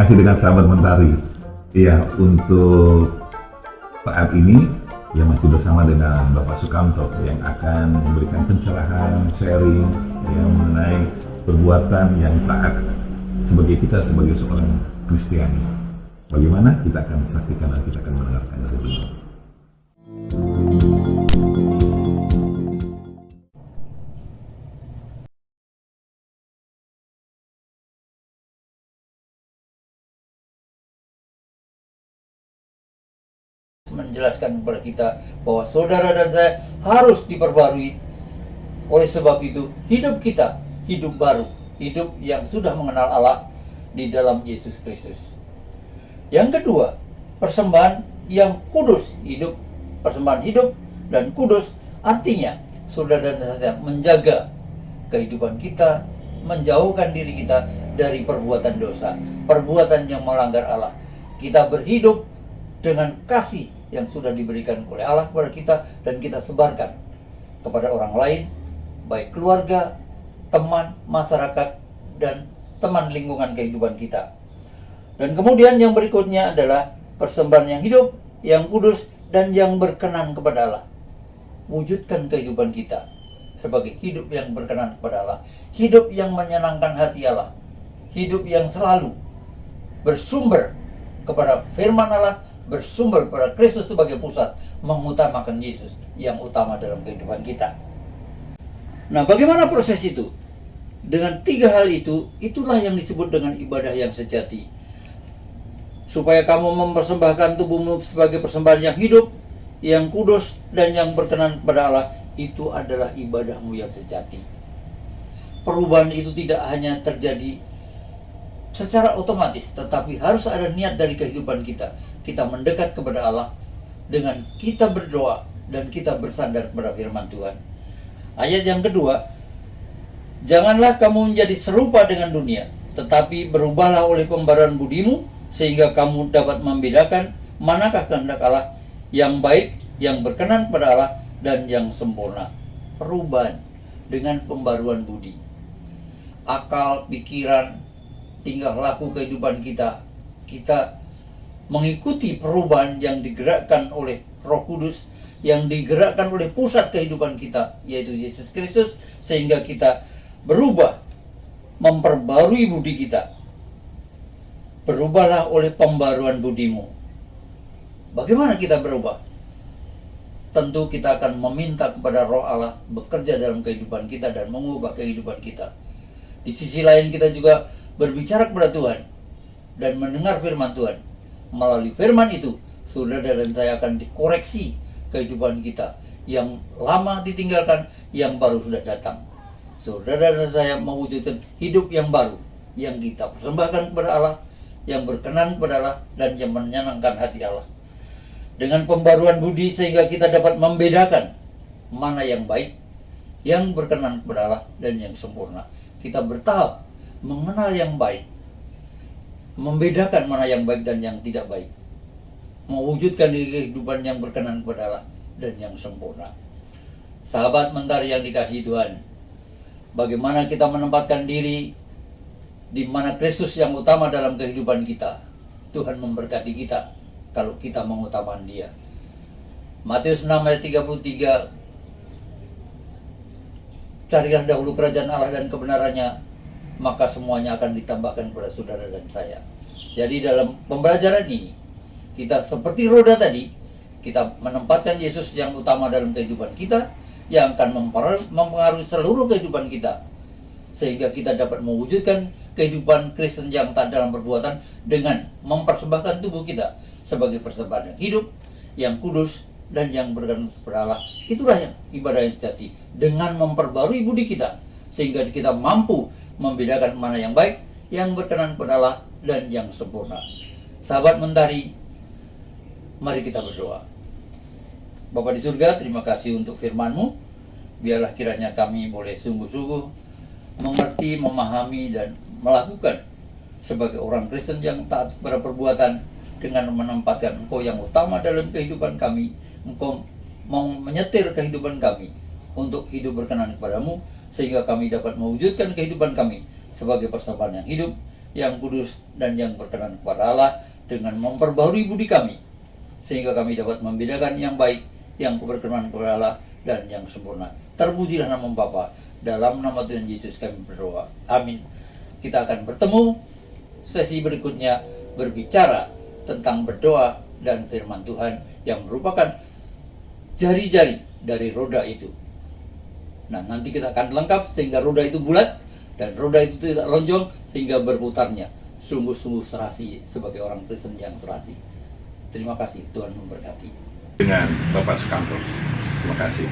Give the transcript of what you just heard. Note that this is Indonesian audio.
kasih dengan sahabat Mentari. Iya, untuk saat ini ya masih bersama dengan Bapak Sukamto yang akan memberikan pencerahan, sharing yang mengenai perbuatan yang taat sebagai seorang Kristiani. Bagaimana? Kita akan saksikan dan kita akan mendengarkan dari beliau. Menjelaskan kepada kita bahwa saudara dan saya harus diperbarui. Oleh sebab itu, hidup kita hidup baru, hidup yang sudah mengenal Allah di dalam Yesus Kristus. Yang kedua, persembahan yang kudus, persembahan hidup dan kudus, artinya saudara dan saya menjaga kehidupan kita, menjauhkan diri kita dari perbuatan dosa, perbuatan yang melanggar Allah. Kita berhidup dengan kasih yang sudah diberikan oleh Allah kepada kita dan kita sebarkan kepada orang lain, baik keluarga, teman, masyarakat, dan teman lingkungan kehidupan kita. Dan kemudian yang berikutnya adalah persembahan yang hidup, yang kudus, dan yang berkenan kepada Allah. Wujudkan kehidupan kita sebagai hidup yang berkenan kepada Allah, hidup yang menyenangkan hati Allah, hidup yang selalu bersumber kepada firman Allah, bersumber pada Kristus sebagai pusat, mengutamakan Yesus yang utama dalam kehidupan kita. Nah, bagaimana proses itu? Dengan tiga hal itu, itulah yang disebut dengan ibadah yang sejati. Supaya kamu mempersembahkan tubuhmu sebagai persembahan yang hidup, yang kudus, dan yang berkenan kepada Allah, itu adalah ibadahmu yang sejati. Perubahan itu tidak hanya terjadi secara otomatis, tetapi harus ada niat dari kehidupan kita. Kita mendekat kepada Allah dengan kita berdoa dan kita bersandar kepada firman Tuhan. Ayat yang kedua, janganlah kamu menjadi serupa dengan dunia, tetapi berubahlah oleh pembaruan budimu, sehingga kamu dapat membedakan manakah kehendak Allah yang baik, yang berkenan kepada Allah, dan yang sempurna. Perubahan dengan pembaruan budi. Akal, pikiran, tingkah laku kehidupan kita mengikuti perubahan yang digerakkan oleh Roh Kudus, yang digerakkan oleh pusat kehidupan kita, yaitu Yesus Kristus, sehingga kita berubah, memperbarui budi kita. Berubahlah oleh pembaruan budimu. Bagaimana kita berubah? Tentu kita akan meminta kepada Roh Allah bekerja dalam kehidupan kita dan mengubah kehidupan kita. Di sisi lain kita juga berbicara kepada Tuhan dan mendengar firman Tuhan. Melalui firman itu, saudara dan saya akan dikoreksi kehidupan kita. Yang lama ditinggalkan, yang baru sudah datang. Saudara dan saya mewujudkan hidup yang baru, yang kita persembahkan kepada Allah, yang berkenan kepada Allah, dan yang menyenangkan hati Allah. Dengan pembaruan budi sehingga kita dapat membedakan mana yang baik, yang berkenan kepada Allah, dan yang sempurna. Kita bertahap mengenal yang baik, membedakan mana yang baik dan yang tidak baik, mewujudkan kehidupan yang berkenan kepada Allah dan yang sempurna. Sahabat Mentari yang dikasihi Tuhan, bagaimana kita menempatkan diri di mana Kristus yang utama dalam kehidupan kita? Tuhan memberkati kita kalau kita mengutamakan Dia. Matius 6 ayat 33, carilah dahulu kerajaan Allah dan kebenarannya, maka semuanya akan ditambahkan kepada saudara dan saya. Jadi dalam pembelajaran ini, kita seperti roda tadi, kita menempatkan Yesus yang utama dalam kehidupan kita, yang akan mempengaruhi seluruh kehidupan kita, sehingga kita dapat mewujudkan kehidupan Kristen yang taat dalam perbuatan dengan mempersembahkan tubuh kita sebagai persembahan yang hidup, yang kudus, dan yang berkenan kepada Allah. Itulah yang ibadah yang sejati, dengan memperbarui budi kita, sehingga kita mampu membedakan mana yang baik, yang berkenan kepada Allah, dan yang sempurna. Sahabat Mentari, mari kita berdoa. Bapa di surga, terima kasih untuk firman-Mu. Biarlah kiranya kami boleh sungguh-sungguh mengerti, memahami, dan melakukan sebagai orang Kristen yang taat kepada perbuatan, dengan menempatkan Engkau yang utama dalam kehidupan kami. Engkau mau menyetir kehidupan kami untuk hidup berkenan kepadamu, sehingga kami dapat mewujudkan kehidupan kami sebagai persembahan yang hidup, yang kudus dan yang berkenan kepada Allah, dengan memperbarui budi kami, sehingga kami dapat membedakan yang baik, yang berkenan kepada Allah, dan yang sempurna. Terpujilah nama Bapa. Dalam nama Tuhan Yesus kami berdoa. Amin. Kita akan bertemu sesi berikutnya, berbicara tentang berdoa dan firman Tuhan yang merupakan jari-jari dari roda itu. Nah, nanti kita akan lengkap sehingga roda itu bulat dan roda itu tidak lonjong sehingga berputarnya. Sungguh-sungguh serasi sebagai orang Kristen yang serasi. Terima kasih, Tuhan memberkati. Dengan Bapak Sukamto. Terima kasih.